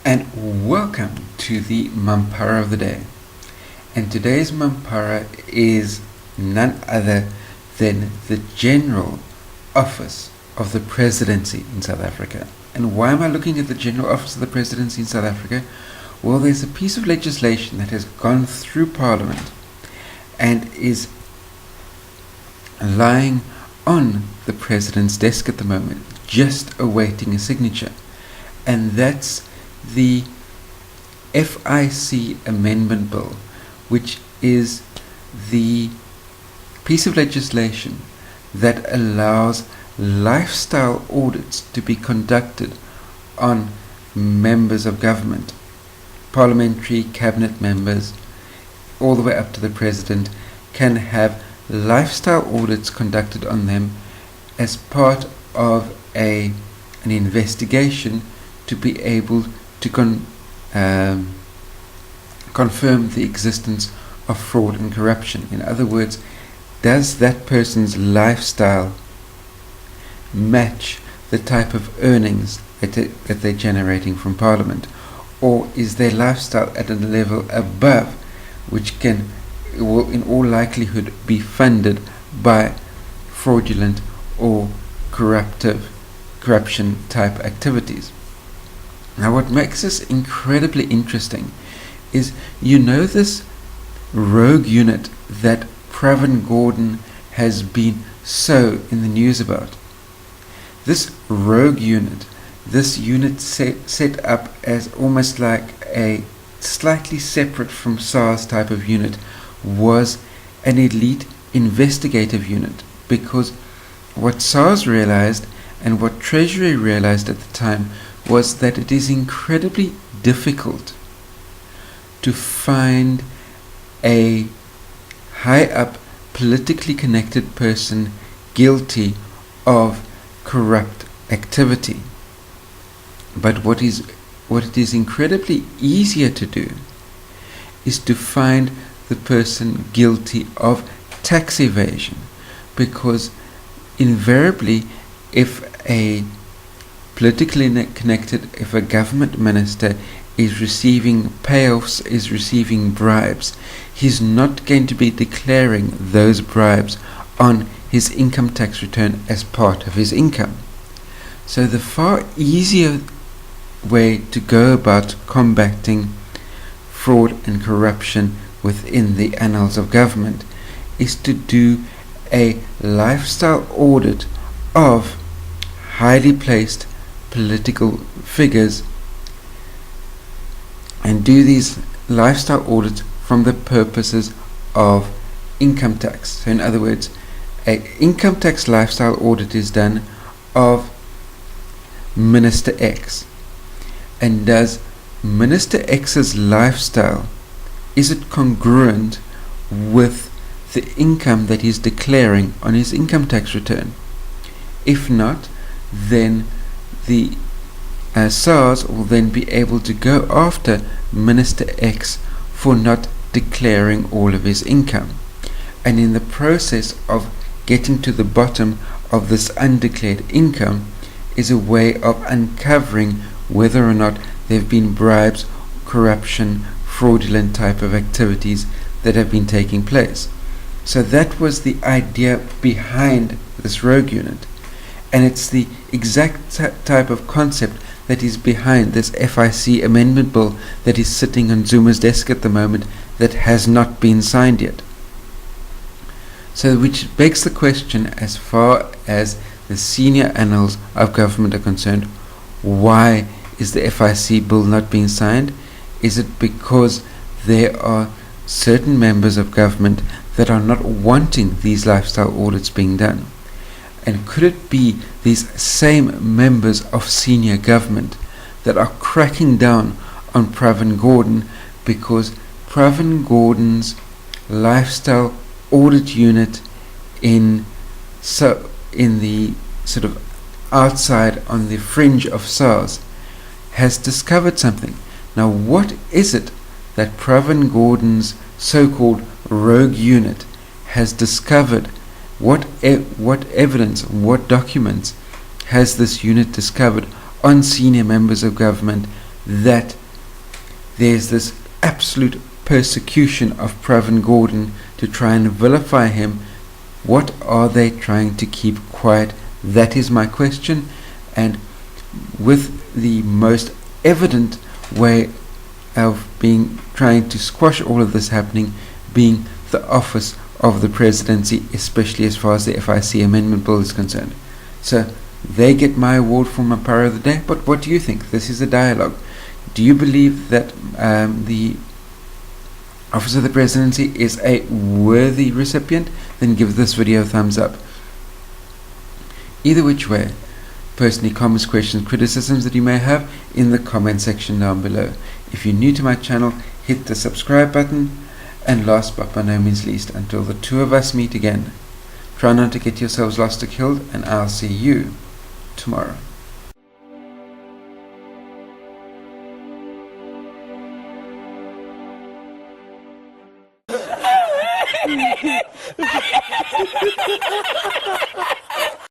and welcome to the Mampara of the day. And today's Mampara is none other than the General Office of the Presidency in South Africa. And why am I looking at the General Office of the Presidency in South Africa? Well, there's a piece of legislation that has gone through Parliament and is lying on the President's desk at the moment, just awaiting a signature. And that's the FIC Amendment Bill, which is the piece of legislation that allows lifestyle audits to be conducted on members of government, parliamentary, cabinet members, all the way up to the President, can have lifestyle audits conducted on them as part of an investigation to be able to confirm the existence of fraud and corruption. In other words, does that person's lifestyle match the type of earnings that they're generating from Parliament, or is their lifestyle at a level above which will in all likelihood be funded by fraudulent or corruption type activities? Now, what makes this incredibly interesting is, this rogue unit that Pravin Gordhan has been so in the news about. This rogue unit, set up as almost like a slightly separate from SARS type of unit, was an elite investigative unit, because what SARS realized and what Treasury realized at the time was that it is incredibly difficult to find a high-up, politically connected person guilty of corrupt activity. But what it is incredibly easier to do is to find the person guilty of tax evasion, because invariably, if a politically connected, if a government minister is receiving payoffs, is receiving bribes, he's not going to be declaring those bribes on his income tax return as part of his income. So the far easier way to go about combating fraud and corruption within the annals of government is to do a lifestyle audit of highly placed political figures, and do these lifestyle audits from the purposes of income tax. So in other words, an income tax lifestyle audit is done of Minister X. And does Minister X's lifestyle, is it congruent with the income that he's declaring on his income tax return? If not, then the SARS will then be able to go after Minister X for not declaring all of his income. And in the process of getting to the bottom of this undeclared income is a way of uncovering whether or not there have been bribes, corruption, fraudulent type of activities that have been taking place. So that was the idea behind this rogue unit. And it's the exact type of concept that is behind this FIC Amendment Bill that is sitting on Zuma's desk at the moment, that has not been signed yet. So which begs the question, as far as the senior annals of government are concerned, why is the FIC bill not being signed? Is it because there are certain members of government that are not wanting these lifestyle audits being done? And could it be these same members of senior government that are cracking down on Pravin Gordhan because Pravin Gordhan's lifestyle audit unit in the sort of outside, on the fringe of SARS, has discovered something? Now, what is it that Pravin Gordhan's so-called rogue unit has discovered? What evidence, what documents has this unit discovered on senior members of government that there's this absolute persecution of Pravin Gordhan to try and vilify him. What are they trying to keep quiet? That is my question. And with the most evident way of trying to squash all of this happening being the office of the presidency, especially as far as the FIC amendment bill is concerned. So they get my award for Mampara of the day. But what do you think? This is a dialogue. Do you believe that the office of the presidency is a worthy recipient? Then give this video a thumbs up. Either which way, personally, comments, questions, criticisms that you may have in the comment section down below. If you're new to my channel, hit the subscribe button. And last but by no means least, until the two of us meet again, try not to get yourselves lost or killed, and I'll see you tomorrow.